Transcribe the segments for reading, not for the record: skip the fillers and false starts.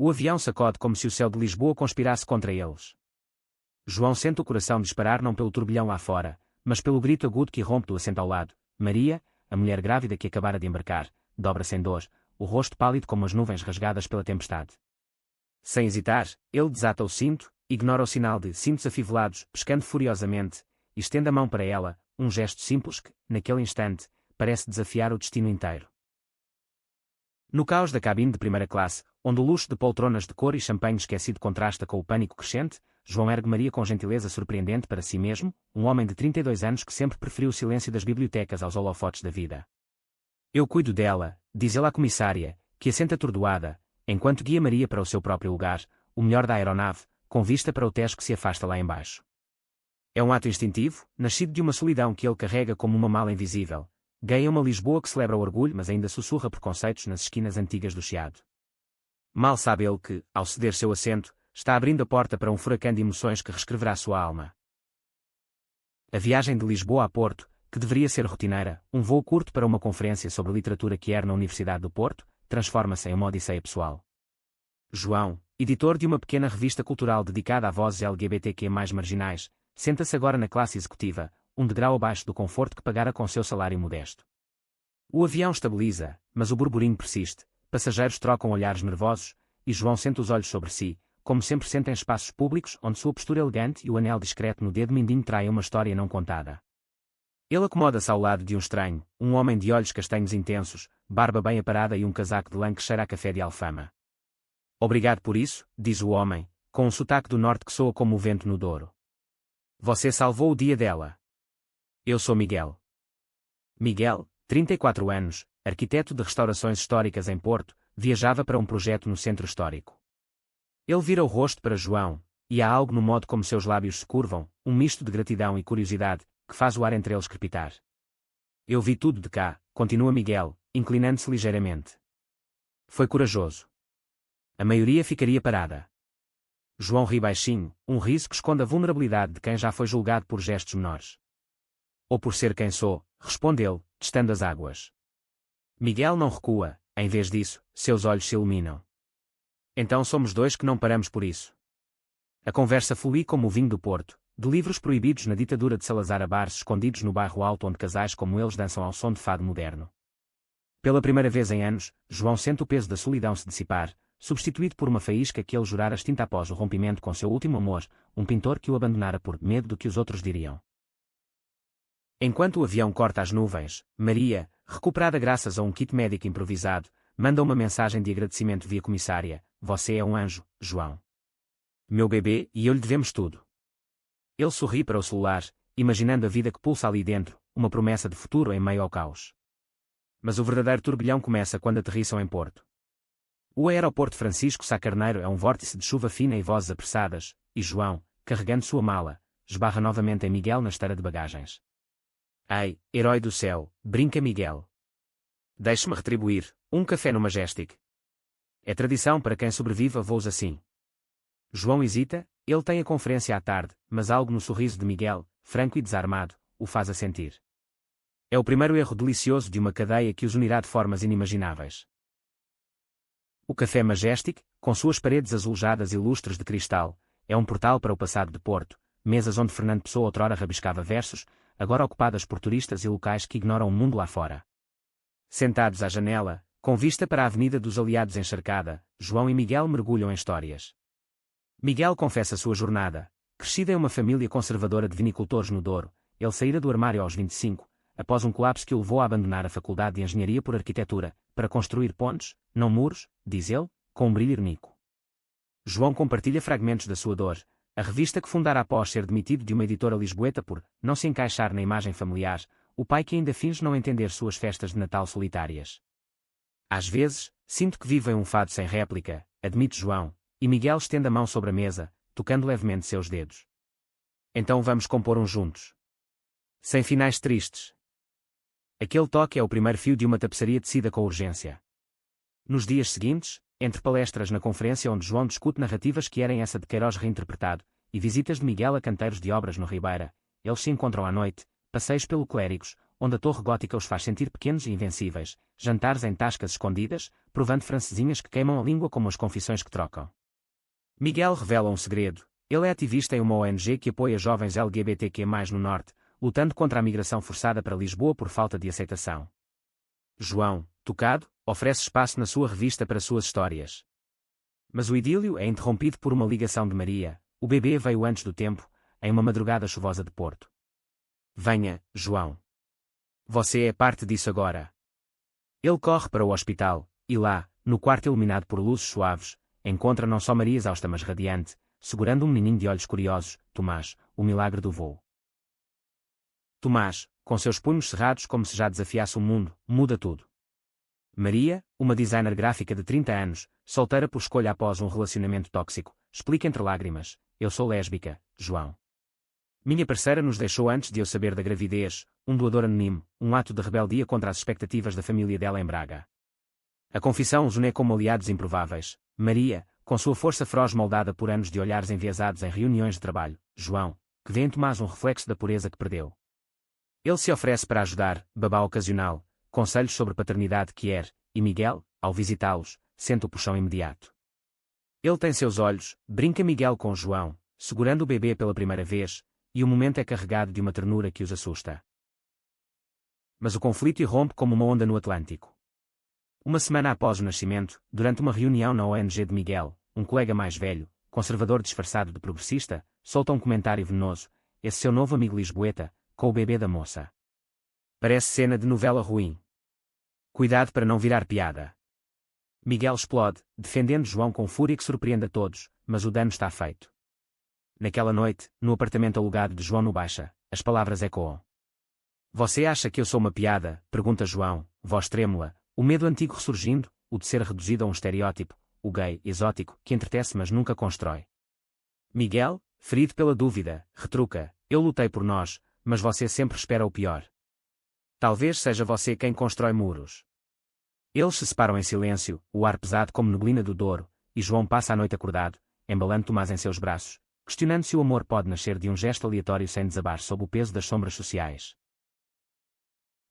O avião sacode como se o céu de Lisboa conspirasse contra eles. João sente o coração disparar não pelo turbilhão lá fora, mas pelo grito agudo que irrompe do assento ao lado. Maria, a mulher grávida que acabara de embarcar, dobra-se em dor, o rosto pálido como as nuvens rasgadas pela tempestade. Sem hesitar, ele desata o cinto, ignora o sinal de cintos afivelados, pescando furiosamente, e estende a mão para ela, um gesto simples que, naquele instante, parece desafiar o destino inteiro. No caos da cabine de primeira classe, onde o luxo de poltronas de cor e champanhe esquecido contrasta com o pânico crescente, João ergue Maria com gentileza surpreendente para si mesmo, um homem de 32 anos que sempre preferiu o silêncio das bibliotecas aos holofotes da vida. Eu cuido dela, diz ele à comissária, que assenta atordoada, enquanto guia Maria para o seu próprio lugar, o melhor da aeronave, com vista para o Tejo que se afasta lá embaixo. É um ato instintivo, nascido de uma solidão que ele carrega como uma mala invisível. Gay é uma Lisboa que celebra o orgulho mas ainda sussurra preconceitos nas esquinas antigas do Chiado. Mal sabe ele que, ao ceder seu assento, está abrindo a porta para um furacão de emoções que reescreverá sua alma. A viagem de Lisboa a Porto, que deveria ser rotineira, um voo curto para uma conferência sobre literatura que era na Universidade do Porto, transforma-se em uma odisseia pessoal. João, editor de uma pequena revista cultural dedicada a vozes LGBTQ mais marginais, senta-se agora na classe executiva, um degrau abaixo do conforto que pagara com seu salário modesto. O avião estabiliza, mas o burburinho persiste, passageiros trocam olhares nervosos, e João sente os olhos sobre si, como sempre sente em espaços públicos onde sua postura elegante e o anel discreto no dedo mindinho traem uma história não contada. Ele acomoda-se ao lado de um estranho, um homem de olhos castanhos intensos, barba bem aparada e um casaco de lã que cheira a café de Alfama. Obrigado por isso, diz o homem, com um sotaque do norte que soa como o vento no Douro. Você salvou o dia dela. Eu sou Miguel. Miguel, 34 anos, arquiteto de restaurações históricas em Porto, viajava para um projeto no centro histórico. Ele vira o rosto para João, e há algo no modo como seus lábios se curvam, um misto de gratidão e curiosidade, que faz o ar entre eles crepitar. Eu vi tudo de cá, continua Miguel, inclinando-se ligeiramente. Foi corajoso. A maioria ficaria parada. João ri baixinho, um riso que esconde a vulnerabilidade de quem já foi julgado por gestos menores. Ou por ser quem sou, responde ele, testando as águas. Miguel não recua, em vez disso, seus olhos se iluminam. Então somos dois que não paramos por isso. A conversa flui como o vinho do Porto, de livros proibidos na ditadura de Salazar a bares escondidos no bairro alto onde casais como eles dançam ao som de fado moderno. Pela primeira vez em anos, João sente o peso da solidão se dissipar, substituído por uma faísca que ele jurara extinta após o rompimento com seu último amor, um pintor que o abandonara por medo do que os outros diriam. Enquanto o avião corta as nuvens, Maria, recuperada graças a um kit médico improvisado, manda uma mensagem de agradecimento via comissária. Você é um anjo, João. Meu bebê e eu lhe devemos tudo. Ele sorri para o celular, imaginando a vida que pulsa ali dentro, uma promessa de futuro em meio ao caos. Mas o verdadeiro turbilhão começa quando aterrissam em Porto. O aeroporto Francisco Sá Carneiro é um vórtice de chuva fina e vozes apressadas, e João, carregando sua mala, esbarra novamente em Miguel na esteira de bagagens. Ei, herói do céu, brinca Miguel. Deixe-me retribuir, um café no Majestic. É tradição para quem sobrevive a voos assim. João hesita, ele tem a conferência à tarde, mas algo no sorriso de Miguel, franco e desarmado, o faz assentir. É o primeiro erro delicioso de uma cadeia que os unirá de formas inimagináveis. O Café Majestic, com suas paredes azulejadas e lustres de cristal, é um portal para o passado de Porto, mesas onde Fernando Pessoa outrora rabiscava versos, agora ocupadas por turistas e locais que ignoram o mundo lá fora. Sentados à janela, com vista para a Avenida dos Aliados encharcada, João e Miguel mergulham em histórias. Miguel confessa sua jornada. Crescida em uma família conservadora de vinicultores no Douro, ele saíra do armário aos 25, após um colapso que o levou a abandonar a Faculdade de Engenharia por Arquitetura, para construir pontes, não muros, diz ele, com um brilho irônico. João compartilha fragmentos da sua dor, a revista que fundara após ser demitido de uma editora lisboeta por não se encaixar na imagem familiar, o pai que ainda finge não entender suas festas de Natal solitárias. Às vezes, sinto que vivo em um fado sem réplica, admite João, e Miguel estende a mão sobre a mesa, tocando levemente seus dedos. Então vamos compor uns juntos. Sem finais tristes. Aquele toque é o primeiro fio de uma tapeçaria tecida com urgência. Nos dias seguintes, entre palestras na conferência onde João discute narrativas que eram essa de Queiroz reinterpretado, e visitas de Miguel a canteiros de obras no Ribeira, eles se encontram à noite, passeios pelo Clérigos, onde a torre gótica os faz sentir pequenos e invencíveis, jantares em tascas escondidas, provando francesinhas que queimam a língua como as confissões que trocam. Miguel revela um segredo. Ele é ativista em uma ONG que apoia jovens LGBTQ+, no Norte, lutando contra a migração forçada para Lisboa por falta de aceitação. João, tocado, oferece espaço na sua revista para suas histórias. Mas o idílio é interrompido por uma ligação de Maria. O bebê veio antes do tempo, em uma madrugada chuvosa de Porto. Venha, João. Você é parte disso agora. Ele corre para o hospital, e lá, no quarto iluminado por luzes suaves, encontra não só Maria exausta mas radiante, segurando um menininho de olhos curiosos, Tomás, o milagre do voo. Tomás, com seus punhos cerrados como se já desafiasse o mundo, muda tudo. Maria, uma designer gráfica de 30 anos, solteira por escolha após um relacionamento tóxico, explica entre lágrimas: eu sou lésbica, João. Minha parceira nos deixou antes de eu saber da gravidez, um doador anónimo, um ato de rebeldia contra as expectativas da família dela em Braga. A confissão os une como aliados improváveis. Maria, com sua força feroz moldada por anos de olhares enviesados em reuniões de trabalho. João, que vê em Tomás um reflexo da pureza que perdeu. Ele se oferece para ajudar, babá ocasional, conselhos sobre paternidade quer, e Miguel, ao visitá-los, sente o puxão imediato. Ele tem seus olhos, brinca Miguel com João, segurando o bebê pela primeira vez, e o momento é carregado de uma ternura que os assusta. Mas o conflito irrompe como uma onda no Atlântico. Uma semana após o nascimento, durante uma reunião na ONG de Miguel, um colega mais velho, conservador disfarçado de progressista, solta um comentário venenoso: esse seu novo amigo lisboeta, com o bebê da moça. Parece cena de novela ruim. Cuidado para não virar piada. Miguel explode, defendendo João com fúria que surpreende a todos, mas o dano está feito. Naquela noite, no apartamento alugado de João no Baixa, as palavras ecoam. Você acha que eu sou uma piada? Pergunta João, voz trêmula, o medo antigo ressurgindo, o de ser reduzido a um estereótipo, o gay, exótico, que entretece mas nunca constrói. Miguel, ferido pela dúvida, retruca: eu lutei por nós, mas você sempre espera o pior. Talvez seja você quem constrói muros. Eles se separam em silêncio, o ar pesado como neblina do Douro, e João passa a noite acordado, embalando Tomás em seus braços, questionando se o amor pode nascer de um gesto aleatório sem desabar sob o peso das sombras sociais.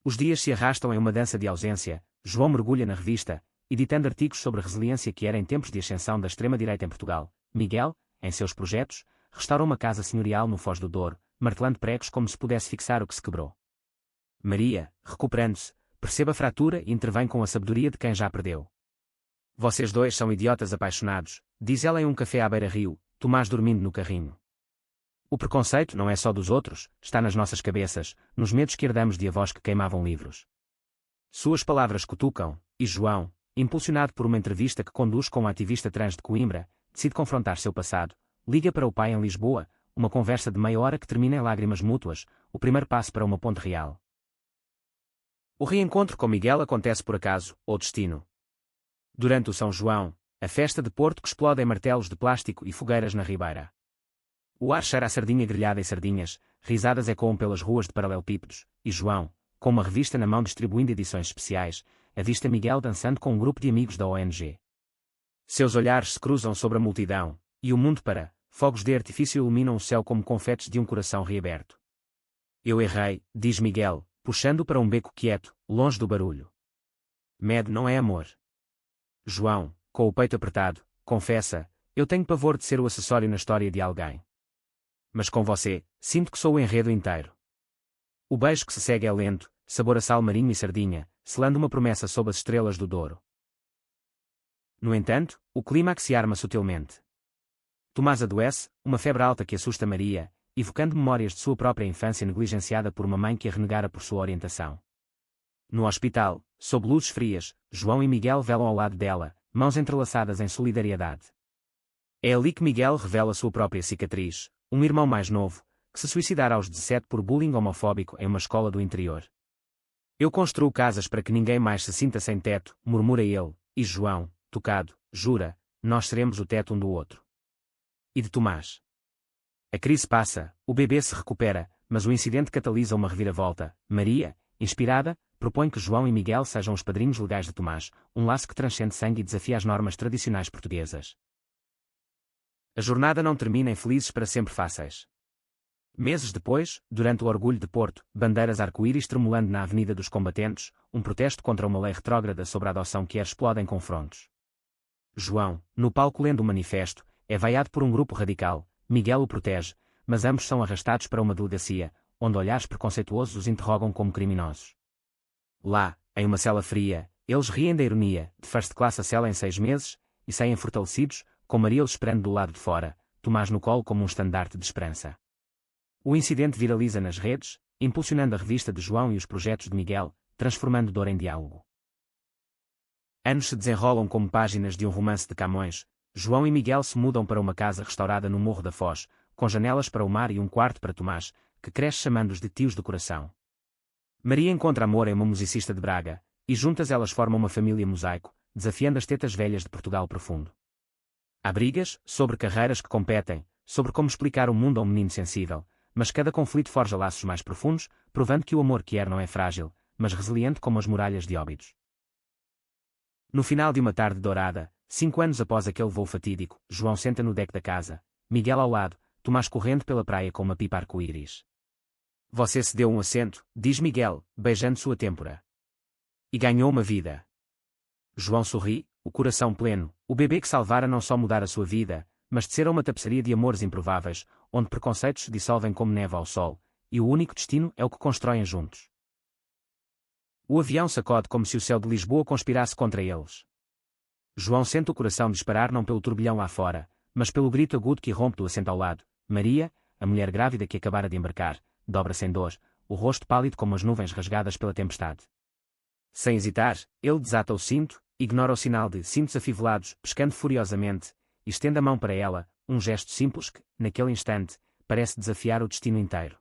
Os dias se arrastam em uma dança de ausência. João mergulha na revista, editando artigos sobre a resiliência que era em tempos de ascensão da extrema-direita em Portugal. Miguel, em seus projetos, restaura uma casa senhorial no Foz do Douro, martelando pregos como se pudesse fixar o que se quebrou. Maria, recuperando-se, percebe a fratura e intervém com a sabedoria de quem já perdeu. Vocês dois são idiotas apaixonados, diz ela em um café à beira-rio, Tomás dormindo no carrinho. O preconceito não é só dos outros, está nas nossas cabeças, nos medos que herdamos de avós que queimavam livros. Suas palavras cutucam, e João, impulsionado por uma entrevista que conduz com um ativista trans de Coimbra, decide confrontar seu passado, liga para o pai em Lisboa, uma conversa de meia hora que termina em lágrimas mútuas, o primeiro passo para uma ponte real. O reencontro com Miguel acontece por acaso, ou destino. Durante o São João, a festa de Porto que explode em martelos de plástico e fogueiras na ribeira. O ar cheira a sardinha grelhada e sardinhas, risadas ecoam pelas ruas de paralelepípedos, e João, com uma revista na mão distribuindo edições especiais, avista Miguel dançando com um grupo de amigos da ONG. Seus olhares se cruzam sobre a multidão, e o mundo para, fogos de artifício iluminam o céu como confetes de um coração reaberto. Eu errei, diz Miguel, puxando para um beco quieto, longe do barulho. Medo não é amor. João, com o peito apertado, confessa: eu tenho pavor de ser o acessório na história de alguém. Mas com você, sinto que sou o enredo inteiro. O beijo que se segue é lento, sabor a sal marinho e sardinha, selando uma promessa sob as estrelas do Douro. No entanto, o clímax se arma sutilmente. Tomás adoece, uma febre alta que assusta Maria, evocando memórias de sua própria infância negligenciada por uma mãe que a renegara por sua orientação. No hospital, sob luzes frias, João e Miguel velam ao lado dela, mãos entrelaçadas em solidariedade. É ali que Miguel revela sua própria cicatriz, um irmão mais novo, que se suicidara aos 17 por bullying homofóbico em uma escola do interior. Eu construo casas para que ninguém mais se sinta sem teto, murmura ele, e João, tocado, jura: nós seremos o teto um do outro. E de Tomás? A crise passa, o bebê se recupera, mas o incidente catalisa uma reviravolta. Maria, inspirada, propõe que João e Miguel sejam os padrinhos legais de Tomás, um laço que transcende sangue e desafia as normas tradicionais portuguesas. A jornada não termina em felizes para sempre fáceis. Meses depois, durante o Orgulho de Porto, bandeiras arco-íris tremulando na Avenida dos Combatentes, um protesto contra uma lei retrógrada sobre a adoção que explode em confrontos. João, no palco lendo o manifesto, é vaiado por um grupo radical. Miguel o protege, mas ambos são arrastados para uma delegacia, onde olhares preconceituosos os interrogam como criminosos. Lá, em uma cela fria, eles riem da ironia, de first class a cela em 6 meses, e saem fortalecidos, com Maria os esperando do lado de fora, Tomás no colo como um estandarte de esperança. O incidente viraliza nas redes, impulsionando a revista de João e os projetos de Miguel, transformando dor em diálogo. Anos se desenrolam como páginas de um romance de Camões. João e Miguel se mudam para uma casa restaurada no Morro da Foz, com janelas para o mar e um quarto para Tomás, que cresce chamando-os de tios do coração. Maria encontra amor em uma musicista de Braga, e juntas elas formam uma família mosaico, desafiando as tetas velhas de Portugal profundo. Há brigas sobre carreiras que competem, sobre como explicar o mundo a um menino sensível, mas cada conflito forja laços mais profundos, provando que o amor que não é frágil, mas resiliente como as muralhas de Óbidos. No final de uma tarde dourada, 5 anos após aquele voo fatídico, João senta no deck da casa, Miguel ao lado, Tomás correndo pela praia com uma pipa arco-íris. Você se deu um assento, diz Miguel, beijando sua têmpora. E ganhou uma vida. João sorri, o coração pleno, o bebê que salvara não só mudar a sua vida, mas descer a uma tapeçaria de amores improváveis, onde preconceitos se dissolvem como neve ao sol, e o único destino é o que constroem juntos. O avião sacode como se o céu de Lisboa conspirasse contra eles. João sente o coração disparar não pelo turbilhão lá fora, mas pelo grito agudo que irrompe do assento ao lado. Maria, a mulher grávida que acabara de embarcar, dobra-se em dor, o rosto pálido como as nuvens rasgadas pela tempestade. Sem hesitar, ele desata o cinto, ignora o sinal de cintos afivelados, pescando furiosamente, e estende a mão para ela, um gesto simples que, naquele instante, parece desafiar o destino inteiro.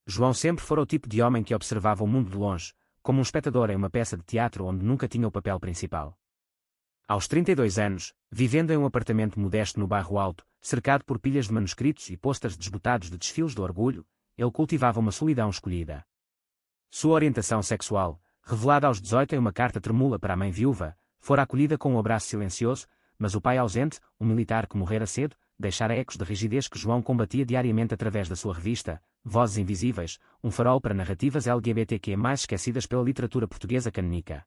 João sempre fora o tipo de homem que observava o mundo de longe, como um espectador em uma peça de teatro onde nunca tinha o papel principal. Aos 32 anos, vivendo em um apartamento modesto no bairro Alto, cercado por pilhas de manuscritos e pôsteres desbotados de desfiles do orgulho, ele cultivava uma solidão escolhida. Sua orientação sexual, revelada aos 18 em uma carta tremula para a mãe viúva, fora acolhida com um abraço silencioso, mas o pai ausente, um militar que morrera cedo, deixara ecos de rigidez que João combatia diariamente através da sua revista, Vozes Invisíveis, um farol para narrativas LGBTQ mais esquecidas pela literatura portuguesa canônica.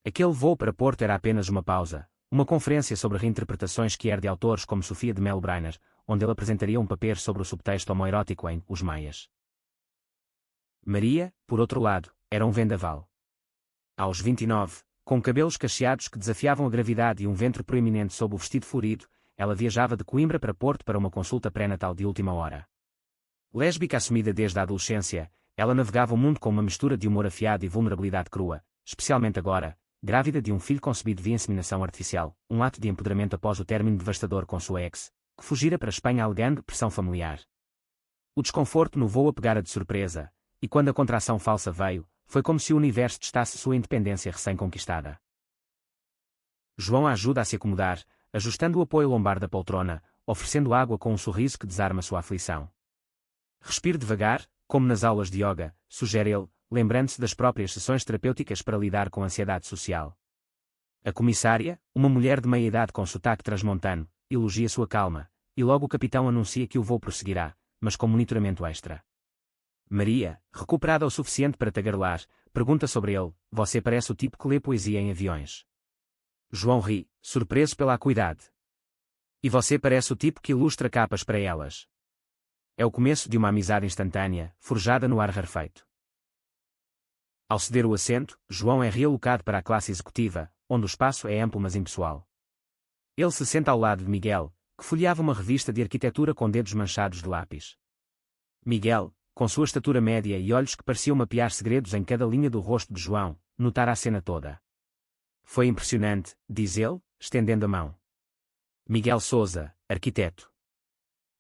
Aquele voo para Porto era apenas uma pausa, uma conferência sobre reinterpretações que de autores como Sofia de Melo Brainer, onde ele apresentaria um paper sobre o subtexto homoerótico em Os Maias. Maria, por outro lado, era um vendaval. Aos 29, com cabelos cacheados que desafiavam a gravidade e um ventre proeminente sob o vestido florido, ela viajava de Coimbra para Porto para uma consulta pré-natal de última hora. Lésbica assumida desde a adolescência, ela navegava o mundo com uma mistura de humor afiado e vulnerabilidade crua, especialmente agora, grávida de um filho concebido via inseminação artificial, um ato de empoderamento após o término devastador com sua ex, que fugira para a Espanha alegando pressão familiar. O desconforto no voo a pegara de surpresa, e quando a contração falsa veio, foi como se o universo testasse sua independência recém-conquistada. João a ajuda a se acomodar, ajustando o apoio lombar da poltrona, oferecendo água com um sorriso que desarma sua aflição. Respire devagar, como nas aulas de yoga, sugere ele, lembrando-se das próprias sessões terapêuticas para lidar com a ansiedade social. A comissária, uma mulher de meia-idade com sotaque transmontano, elogia sua calma, e logo o capitão anuncia que o voo prosseguirá, mas com monitoramento extra. Maria, recuperada o suficiente para tagarelar, pergunta sobre ele: você parece o tipo que lê poesia em aviões. João ri, surpreso pela acuidade. E você parece o tipo que ilustra capas para elas. É o começo de uma amizade instantânea, forjada no ar rarefeito. Ao ceder o assento, João é realocado para a classe executiva, onde o espaço é amplo mas impessoal. Ele se senta ao lado de Miguel, que folheava uma revista de arquitetura com dedos manchados de lápis. Miguel, com sua estatura média e olhos que pareciam mapear segredos em cada linha do rosto de João, notara a cena toda. Foi impressionante, diz ele, estendendo a mão. Miguel Sousa, arquiteto.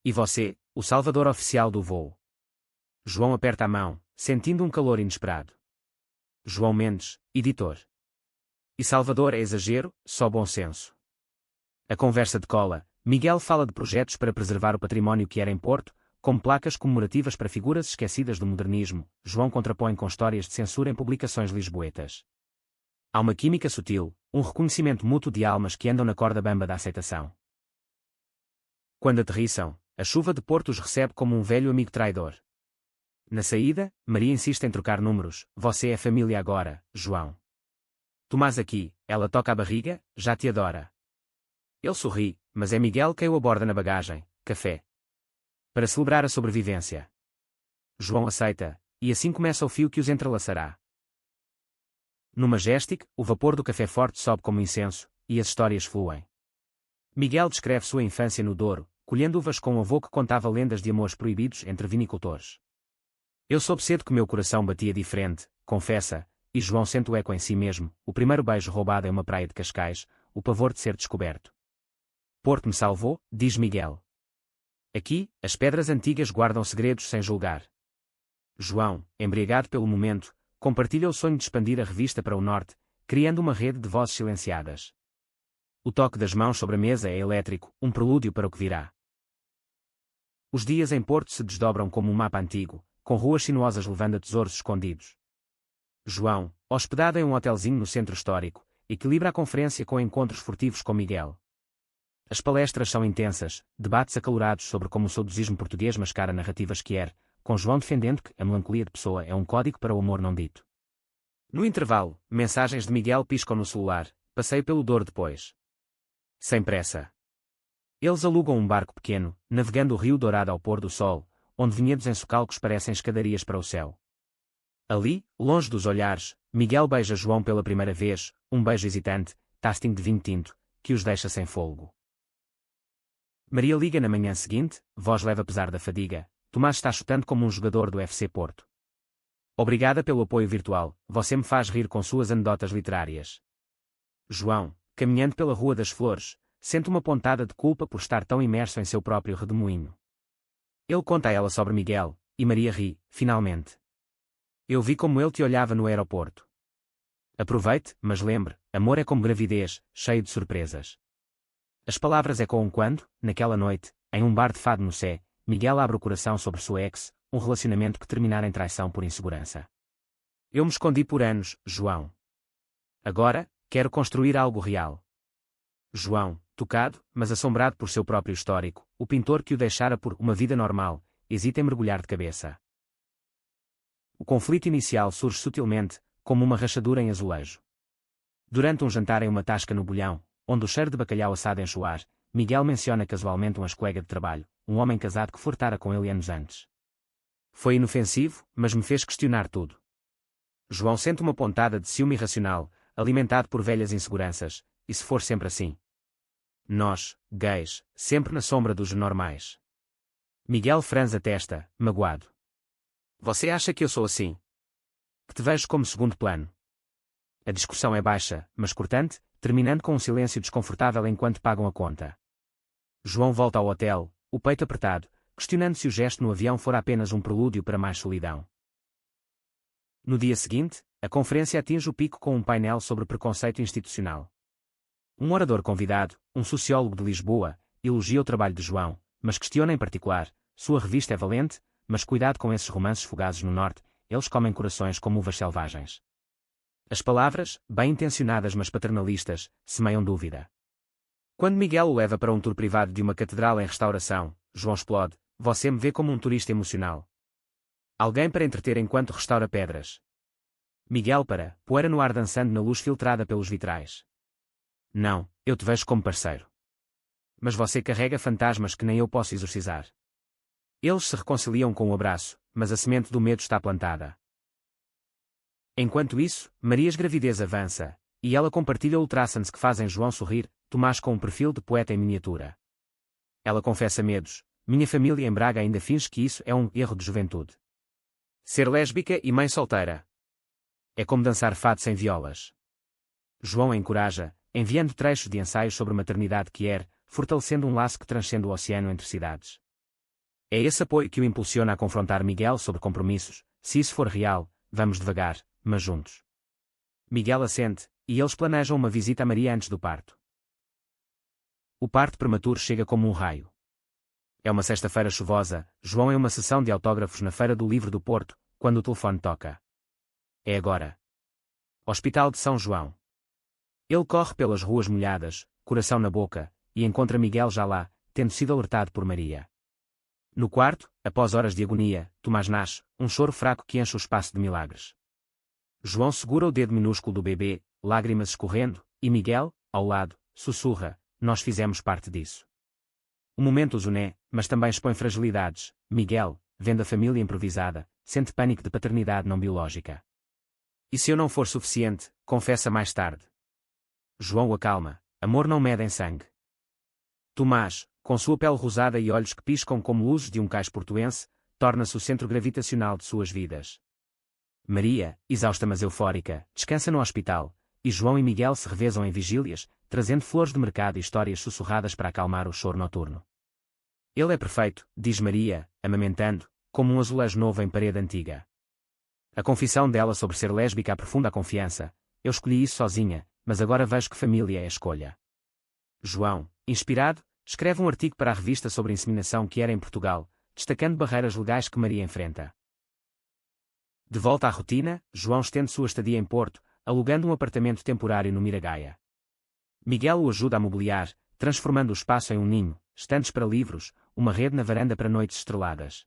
E você, o salvador oficial do voo. João aperta a mão, sentindo um calor inesperado. João Mendes, editor. E Salvador é exagero, só bom senso. A conversa decola. Miguel fala de projetos para preservar o património que era em Porto, como placas comemorativas para figuras esquecidas do modernismo. João contrapõe com histórias de censura em publicações lisboetas. Há uma química sutil, um reconhecimento mútuo de almas que andam na corda bamba da aceitação. Quando aterrissam, A chuva de Porto os recebe como um velho amigo traidor. Na saída, Maria insiste em trocar números. Você é família agora, João. Tomás aqui, ela toca a barriga, já te adora. Ele sorri, mas é Miguel quem o aborda na bagagem. Café. Para celebrar a sobrevivência. João aceita, e assim começa o fio que os entrelaçará. No Majestic, o vapor do café forte sobe como incenso, e as histórias fluem. Miguel descreve sua infância no Douro, colhendo uvas com um avô que contava lendas de amores proibidos entre vinicultores. Eu soube cedo que meu coração batia diferente, confessa, e João sente o eco em si mesmo, o primeiro beijo roubado em uma praia de Cascais, o pavor de ser descoberto. Porto me salvou, diz Miguel. Aqui, as pedras antigas guardam segredos sem julgar. João, embriagado pelo momento, compartilha o sonho de expandir a revista para o norte, criando uma rede de vozes silenciadas. O toque das mãos sobre a mesa é elétrico, um prelúdio para o que virá. Os dias em Porto se desdobram como um mapa antigo, com ruas sinuosas levando a tesouros escondidos. João, hospedado em um hotelzinho no centro histórico, equilibra a conferência com encontros furtivos com Miguel. As palestras são intensas, debates acalorados sobre como o saudosismo português mascara narrativas que er, com João defendendo que a melancolia de Pessoa é um código para o amor não dito. No intervalo, mensagens de Miguel piscam no celular, passei pelo Douro depois. Sem pressa. Eles alugam um barco pequeno, navegando o Rio Dourado ao pôr do sol, onde vinhedos em socalcos parecem escadarias para o céu. Ali, longe dos olhares, Miguel beija João pela primeira vez, um beijo hesitante, tasting de vinho tinto, que os deixa sem fôlego. Maria liga na manhã seguinte, voz leve apesar da fadiga. Tomás está chutando como um jogador do FC Porto. Obrigada pelo apoio virtual, você me faz rir com suas anedotas literárias. João, caminhando pela Rua das Flores, sente uma pontada de culpa por estar tão imerso em seu próprio redemoinho. Ele conta a ela sobre Miguel, e Maria ri, finalmente. Eu vi como ele te olhava no aeroporto. Aproveite, mas lembre, amor é como gravidez, cheio de surpresas. As palavras ecoam quando, naquela noite, em um bar de fado no Sé, Miguel abre o coração sobre sua ex, um relacionamento que terminara em traição por insegurança. Eu me escondi por anos, João. Agora, quero construir algo real. João, tocado, mas assombrado por seu próprio histórico, o pintor que o deixara por uma vida normal, hesita em mergulhar de cabeça. O conflito inicial surge sutilmente, como uma rachadura em azulejo. Durante um jantar em uma tasca no Bolhão, onde o cheiro de bacalhau assado enche o ar, Miguel menciona casualmente um ex-colega de trabalho, um homem casado que flertara com ele anos antes. Foi inofensivo, mas me fez questionar tudo. João sente uma pontada de ciúme irracional, alimentado por velhas inseguranças, e se for sempre assim? Nós, gays, sempre na sombra dos normais. Miguel franze a testa, magoado. Você acha que eu sou assim? Que te vejo como segundo plano. A discussão é baixa, mas cortante, terminando com um silêncio desconfortável enquanto pagam a conta. João volta ao hotel, o peito apertado, questionando se o gesto no avião fora apenas um prelúdio para mais solidão. No dia seguinte, a conferência atinge o pico com um painel sobre preconceito institucional. Um orador convidado, um sociólogo de Lisboa, elogia o trabalho de João, mas questiona em particular, sua revista é valente, mas cuidado com esses romances fugazes no norte, eles comem corações como uvas selvagens. As palavras, bem intencionadas mas paternalistas, semeiam dúvida. Quando Miguel o leva para um tour privado de uma catedral em restauração, João explode, você me vê como um turista emocional. Alguém para entreter enquanto restaura pedras. Miguel para, poeira no ar dançando na luz filtrada pelos vitrais. Não, eu te vejo como parceiro. Mas você carrega fantasmas que nem eu posso exorcizar. Eles se reconciliam com um abraço, mas a semente do medo está plantada. Enquanto isso, Maria's gravidez avança, e ela compartilha ultrassons que fazem João sorrir, Tomás com um perfil de poeta em miniatura. Ela confessa medos, minha família em Braga ainda finge que isso é um erro de juventude. Ser lésbica e mãe solteira. É como dançar fado sem violas. João a encoraja, enviando trechos de ensaios sobre maternidade que er, fortalecendo um laço que transcende o oceano entre cidades. É esse apoio que o impulsiona a confrontar Miguel sobre compromissos, se isso for real, vamos devagar, mas juntos. Miguel assente, e eles planejam uma visita a Maria antes do parto. O parto prematuro chega como um raio. É uma sexta-feira chuvosa, João é uma sessão de autógrafos na Feira do Livro do Porto, quando o telefone toca. É agora. Hospital de São João. Ele corre pelas ruas molhadas, coração na boca, e encontra Miguel já lá, tendo sido alertado por Maria. No quarto, após horas de agonia, Tomás nasce, um choro fraco que enche o espaço de milagres. João segura o dedo minúsculo do bebê, lágrimas escorrendo, e Miguel, ao lado, sussurra: nós fizemos parte disso. O momento os une, mas também expõe fragilidades. Miguel, vendo a família improvisada, sente pânico de paternidade não biológica. E se eu não for suficiente, confessa mais tarde. João o acalma: amor não mede em sangue. Tomás, com sua pele rosada e olhos que piscam como luzes de um cais portuense, torna-se o centro gravitacional de suas vidas. Maria, exausta mas eufórica, descansa no hospital, e João e Miguel se revezam em vigílias, trazendo flores de mercado e histórias sussurradas para acalmar o choro noturno. Ele é perfeito, diz Maria, amamentando, como um azulejo novo em parede antiga. A confissão dela sobre ser lésbica aprofunda a confiança: eu escolhi isso sozinha, mas agora vejo que família é a escolha. João, inspirado, escreve um artigo para a revista sobre a inseminação que era em Portugal, destacando barreiras legais que Maria enfrenta. De volta à rotina, João estende sua estadia em Porto, alugando um apartamento temporário no Miragaia. Miguel o ajuda a mobiliar, transformando o espaço em um ninho, estantes para livros, uma rede na varanda para noites estreladas.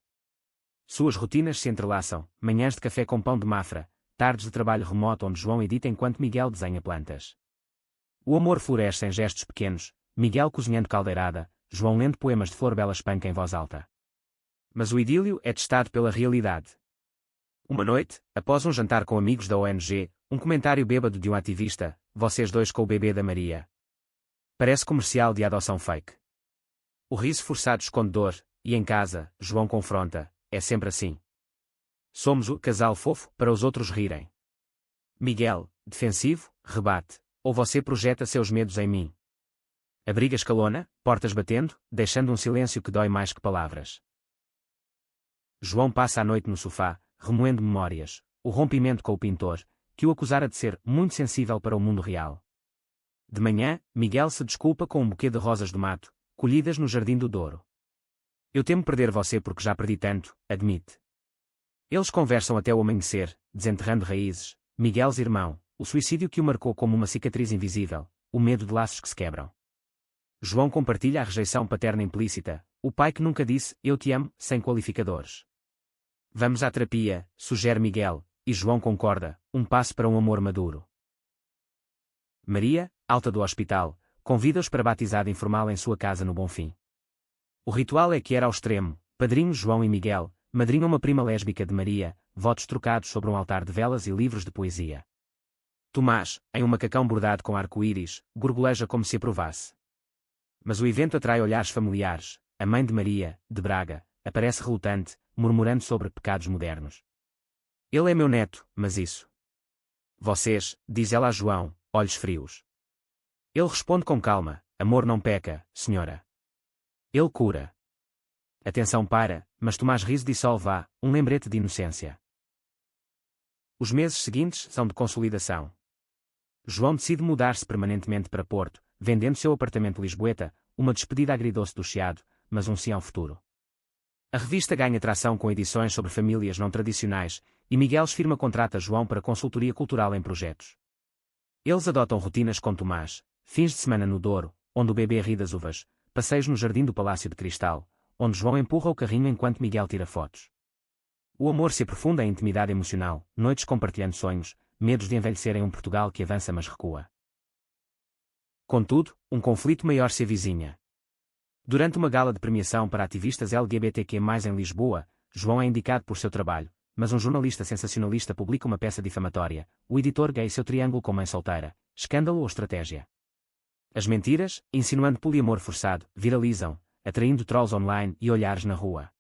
Suas rotinas se entrelaçam: manhãs de café com pão de mafra, tardes de trabalho remoto onde João edita enquanto Miguel desenha plantas. O amor floresce em gestos pequenos: Miguel cozinhando caldeirada, João lendo poemas de Flor Bela Espanca em voz alta. Mas o idílio é testado pela realidade. Uma noite, após um jantar com amigos da ONG, um comentário bêbado de um ativista: vocês dois com o bebê da Maria. Parece comercial de adoção fake. O riso forçado esconde dor, e em casa, João confronta: é sempre assim. Somos o casal fofo para os outros rirem. Miguel, defensivo, rebate: ou você projeta seus medos em mim. A briga escalona, portas batendo, deixando um silêncio que dói mais que palavras. João passa a noite no sofá, remoendo memórias, o rompimento com o pintor, que o acusara de ser muito sensível para o mundo real. De manhã, Miguel se desculpa com um buquê de rosas do mato, colhidas no Jardim do Douro. Eu temo perder você porque já perdi tanto, admite. Eles conversam até o amanhecer, desenterrando raízes: Miguel's irmão, o suicídio que o marcou como uma cicatriz invisível, o medo de laços que se quebram. João compartilha a rejeição paterna implícita, o pai que nunca disse eu te amo, sem qualificadores. Vamos à terapia, sugere Miguel, e João concorda: um passo para um amor maduro. Maria, alta do hospital, convida-os para batizado informal em sua casa no Bonfim. O ritual é que era ao extremo: padrinhos João e Miguel, madrinha uma prima lésbica de Maria, votos trocados sobre um altar de velas e livros de poesia. Tomás, em um macacão bordado com arco-íris, gorgoleja como se aprovasse. Mas o evento atrai olhares familiares: a mãe de Maria, de Braga, aparece relutante, murmurando sobre pecados modernos. Ele é meu neto, mas isso. Vocês, diz ela a João, olhos frios. Ele responde com calma: amor não peca, senhora. Ele cura. A tensão para, mas Tomás riso dissolve um lembrete de inocência. Os meses seguintes são de consolidação. João decide mudar-se permanentemente para Porto, vendendo seu apartamento lisboeta, uma despedida agridoce do Chiado, mas um sim ao futuro. A revista ganha tração com edições sobre famílias não tradicionais, e Miguel firma contrato a João para consultoria cultural em projetos. Eles adotam rotinas com Tomás: fins de semana no Douro, onde o bebê ri das uvas, passeios no jardim do Palácio de Cristal, onde João empurra o carrinho enquanto Miguel tira fotos. O amor se aprofunda em intimidade emocional, noites compartilhando sonhos, medos de envelhecer em um Portugal que avança mas recua. Contudo, um conflito maior se avizinha. Durante uma gala de premiação para ativistas LGBTQ+, em Lisboa, João é indicado por seu trabalho, mas um jornalista sensacionalista publica uma peça difamatória: o editor gay seu triângulo com mãe solteira, escândalo ou estratégia. As mentiras, insinuando poliamor forçado, viralizam, atraindo trolls online e olhares na rua.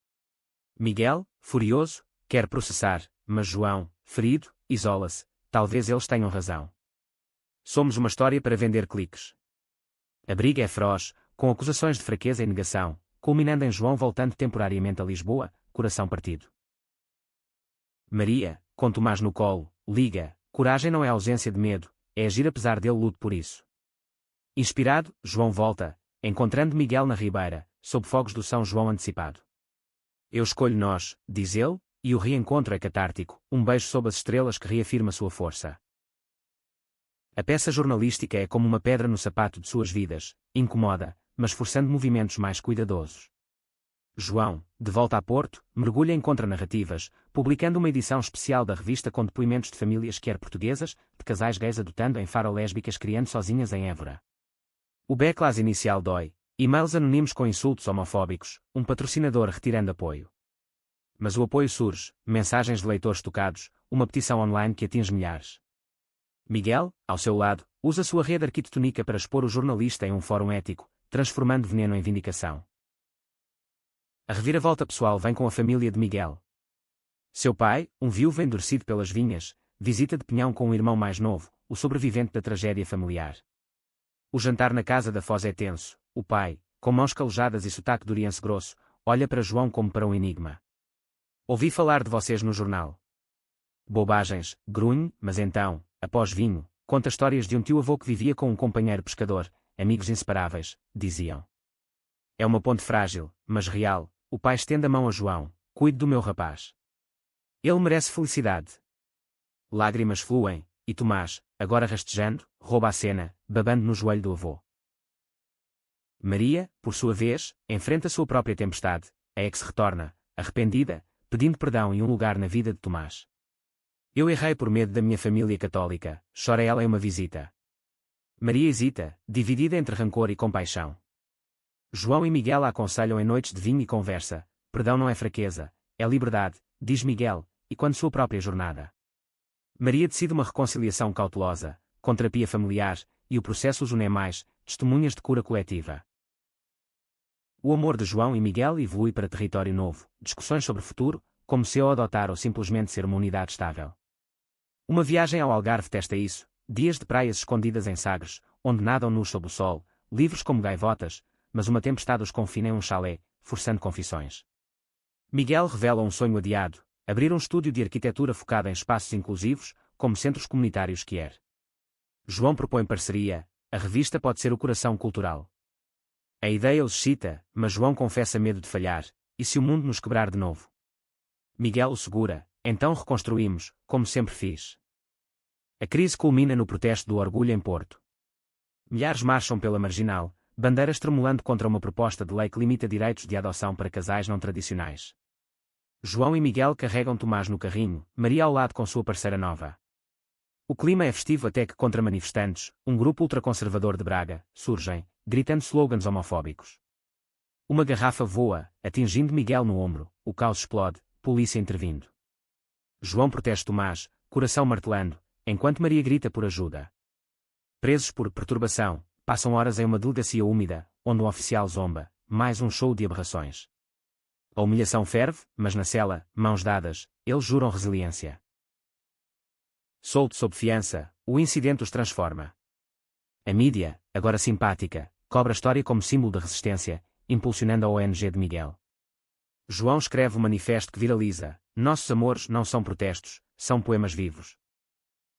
Miguel, furioso, quer processar, mas João, ferido, isola-se: talvez eles tenham razão. Somos uma história para vender cliques. A briga é feroz, com acusações de fraqueza e negação, culminando em João voltando temporariamente a Lisboa, coração partido. Maria, com Tomás no colo, liga: coragem não é ausência de medo, é agir apesar dele, luto por isso. Inspirado, João volta, encontrando Miguel na Ribeira, sob fogos do São João antecipado. Eu escolho nós, diz ele, e o reencontro é catártico, um beijo sob as estrelas que reafirma sua força. A peça jornalística é como uma pedra no sapato de suas vidas, incomoda, mas forçando movimentos mais cuidadosos. João, de volta a Porto, mergulha em contranarrativas, publicando uma edição especial da revista com depoimentos de famílias quer portuguesas, de casais gays adotando em Faro lésbicas criando sozinhas em Évora. O backlash inicial dói, e-mails anónimos com insultos homofóbicos, um patrocinador retirando apoio. Mas o apoio surge, mensagens de leitores tocados, uma petição online que atinge milhares. Miguel, ao seu lado, usa sua rede arquitetónica para expor o jornalista em um fórum ético, transformando veneno em vindicação. A reviravolta pessoal vem com a família de Miguel. Seu pai, um viúvo endurecido pelas vinhas, visita de Pinhão com um irmão mais novo, o sobrevivente da tragédia familiar. O jantar na casa da Foz é tenso. O pai, com mãos calejadas e sotaque duriense grosso, olha para João como para um enigma. Ouvi falar de vocês no jornal. Bobagens, grunhe, mas então, após vinho, conta histórias de um tio-avô que vivia com um companheiro pescador, amigos inseparáveis, diziam. É uma ponte frágil, mas real. O pai estende a mão a João, cuide do meu rapaz. Ele merece felicidade. Lágrimas fluem, e Tomás, agora rastejando, rouba a cena, babando no joelho do avô. Maria, por sua vez, enfrenta sua própria tempestade, a ex retorna, arrependida, pedindo perdão e um lugar na vida de Tomás. Eu errei por medo da minha família católica, chora ela em uma visita. Maria hesita, dividida entre rancor e compaixão. João e Miguel a aconselham em noites de vinho e conversa. Perdão não é fraqueza, é liberdade, diz Miguel, e quando sua própria jornada. Maria decide uma reconciliação cautelosa, com terapia familiar, e o processo os une mais, testemunhas de cura coletiva. O amor de João e Miguel evolui para território novo, discussões sobre o futuro, como se o adotar ou simplesmente ser uma unidade estável. Uma viagem ao Algarve testa isso, dias de praias escondidas em Sagres, onde nadam nus sob o sol, livres como gaivotas, mas uma tempestade os confina em um chalé, forçando confissões. Miguel revela um sonho adiado, abrir um estúdio de arquitetura focado em espaços inclusivos, como centros comunitários quer. João propõe parceria, a revista pode ser o coração cultural. A ideia os excita, mas João confessa medo de falhar, e se o mundo nos quebrar de novo? Miguel o segura, então reconstruímos, como sempre fiz. A crise culmina no protesto do orgulho em Porto. Milhares marcham pela Marginal, bandeiras tremulando contra uma proposta de lei que limita direitos de adoção para casais não tradicionais. João e Miguel carregam Tomás no carrinho, Maria ao lado com sua parceira nova. O clima é festivo até que contra manifestantes, um grupo ultraconservador de Braga, surgem, gritando slogans homofóbicos. Uma garrafa voa, atingindo Miguel no ombro, o caos explode, polícia intervindo. João protege Tomás, coração martelando, enquanto Maria grita por ajuda. Presos por perturbação, passam horas em uma delegacia úmida, onde um oficial zomba, mais um show de aberrações. A humilhação ferve, mas na cela, mãos dadas, eles juram resiliência. Solto sob fiança, o incidente os transforma. A mídia, agora simpática, cobre a história como símbolo de resistência, impulsionando a ONG de Miguel. João escreve um manifesto que viraliza: nossos amores não são protestos, são poemas vivos.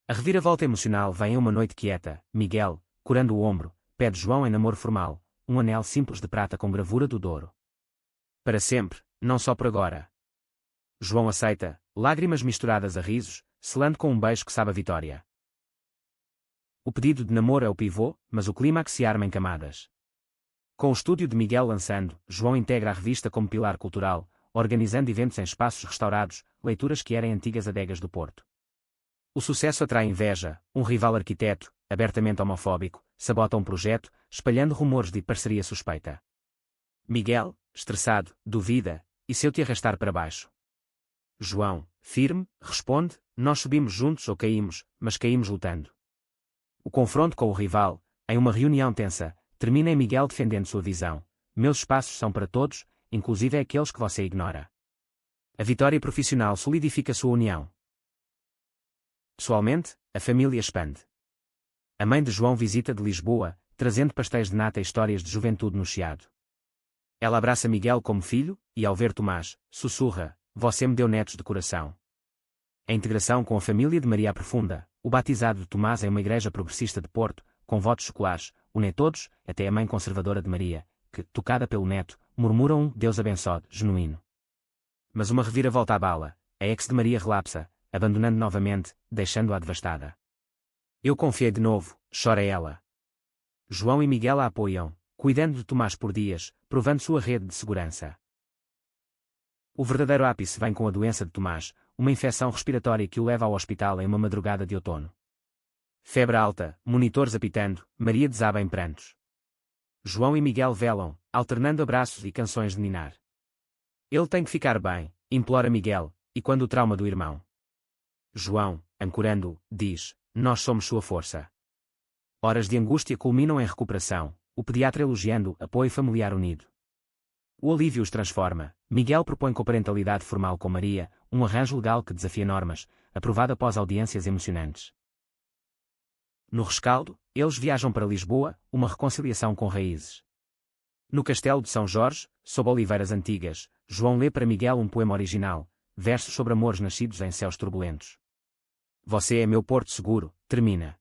A reviravolta emocional vem em uma noite quieta. Miguel, curando o ombro, pede João em namoro formal, um anel simples de prata com gravura do Douro. Para sempre, não só por agora. João aceita, lágrimas misturadas a risos, selando com um beijo que sabe a vitória. O pedido de namoro é o pivô, mas o clímax se arma em camadas. Com o estúdio de Miguel lançando, João integra a revista como pilar cultural, organizando eventos em espaços restaurados, leituras que eram antigas adegas do Porto. O sucesso atrai inveja, um rival arquiteto, abertamente homofóbico, sabota um projeto, espalhando rumores de parceria suspeita. Miguel, estressado, duvida, e se eu te arrastar para baixo? João, firme, responde, nós subimos juntos ou caímos, mas caímos lutando. O confronto com o rival, em uma reunião tensa, termina em Miguel defendendo sua visão. Meus espaços são para todos, inclusive aqueles que você ignora. A vitória profissional solidifica sua união. Pessoalmente, a família expande. A mãe de João visita de Lisboa, trazendo pastéis de nata e histórias de juventude no Chiado. Ela abraça Miguel como filho, e ao ver Tomás, sussurra: você me deu netos de coração. A integração com a família de Maria aprofunda. O batizado de Tomás em uma igreja progressista de Porto, com votos seculares, une todos, até a mãe conservadora de Maria, que, tocada pelo neto, murmura um Deus abençoe, genuíno. Mas uma reviravolta abala, a ex de Maria relapsa, abandonando novamente, deixando-a devastada. Eu confiei de novo, chora ela. João e Miguel a apoiam, cuidando de Tomás por dias, provando sua rede de segurança. O verdadeiro ápice vem com a doença de Tomás, uma infecção respiratória que o leva ao hospital em uma madrugada de outono. Febre alta, monitores apitando, Maria desaba em prantos. João e Miguel velam, alternando abraços e canções de ninar. Ele tem que ficar bem, implora Miguel, e quando o trauma do irmão? João, ancorando-o, diz, nós somos sua força. Horas de angústia culminam em recuperação, o pediatra elogiando apoio familiar unido. O alívio os transforma. Miguel propõe coparentalidade formal com Maria, um arranjo legal que desafia normas, aprovado após audiências emocionantes. No rescaldo, eles viajam para Lisboa, uma reconciliação com raízes. No Castelo de São Jorge, sob oliveiras antigas, João lê para Miguel um poema original, versos sobre amores nascidos em céus turbulentos. Você é meu porto seguro, termina.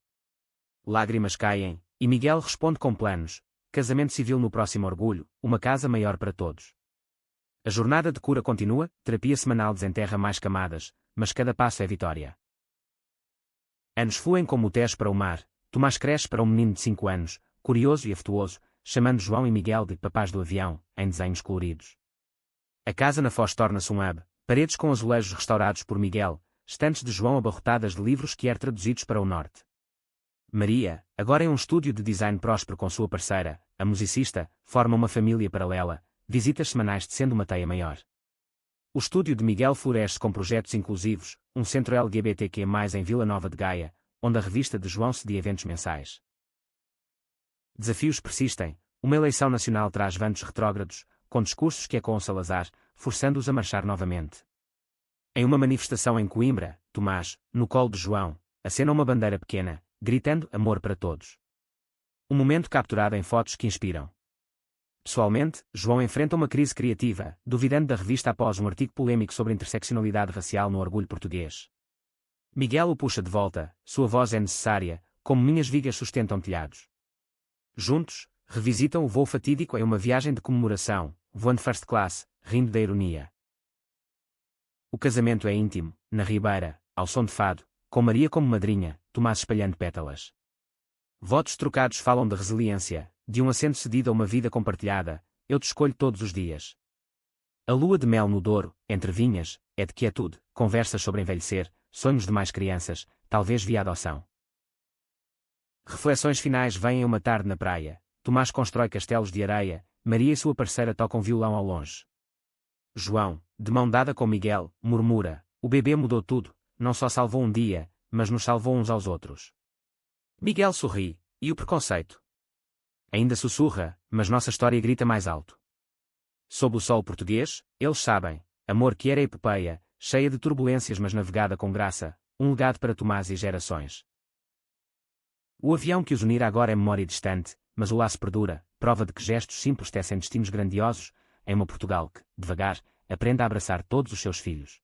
Lágrimas caem, e Miguel responde com planos, casamento civil no próximo orgulho, uma casa maior para todos. A jornada de cura continua, terapia semanal desenterra mais camadas, mas cada passo é vitória. Anos fluem como o Tejo para o mar, Tomás cresce para um menino de 5 anos, curioso e afetuoso, chamando João e Miguel de papás do avião, em desenhos coloridos. A casa na Foz torna-se um hub, paredes com azulejos restaurados por Miguel, estantes de João abarrotadas de livros que quer traduzidos para o norte. Maria, agora em um estúdio de design próspero com sua parceira, a musicista, forma uma família paralela, visitas semanais tecendo uma teia maior. O estúdio de Miguel floresce com projetos inclusivos, um centro LGBTQ+, em Vila Nova de Gaia, onde a revista de João cedia eventos mensais. Desafios persistem, uma eleição nacional traz ventos retrógrados, com discursos que ecoam Salazar, forçando-os a marchar novamente. Em uma manifestação em Coimbra, Tomás, no colo de João, acena uma bandeira pequena, gritando amor para todos. Um momento capturado em fotos que inspiram. Pessoalmente, João enfrenta uma crise criativa, duvidando da revista após um artigo polêmico sobre interseccionalidade racial no Orgulho Português. Miguel o puxa de volta, sua voz é necessária, como minhas vigas sustentam telhados. Juntos, revisitam o voo fatídico em uma viagem de comemoração, voando first class, rindo da ironia. O casamento é íntimo, na Ribeira, ao som de fado, com Maria como madrinha, Tomás espalhando pétalas. Votos trocados falam de resiliência, de um assento cedido a uma vida compartilhada, eu te escolho todos os dias. A lua de mel no Douro, entre vinhas, é de quietude, conversas sobre envelhecer, sonhos de mais crianças, talvez via adoção. Reflexões finais vêm em uma tarde na praia, Tomás constrói castelos de areia, Maria e sua parceira tocam violão ao longe. João, de mão dada com Miguel, murmura, o bebê mudou tudo, não só salvou um dia, mas nos salvou uns aos outros. Miguel sorri, e o preconceito? Ainda sussurra, mas nossa história grita mais alto. Sob o sol português, eles sabem, amor que era epopeia, cheia de turbulências mas navegada com graça, um legado para Tomás e gerações. O avião que os unirá agora é memória distante, mas o laço perdura, prova de que gestos simples tecem destinos grandiosos, em uma Portugal que, devagar, aprende a abraçar todos os seus filhos.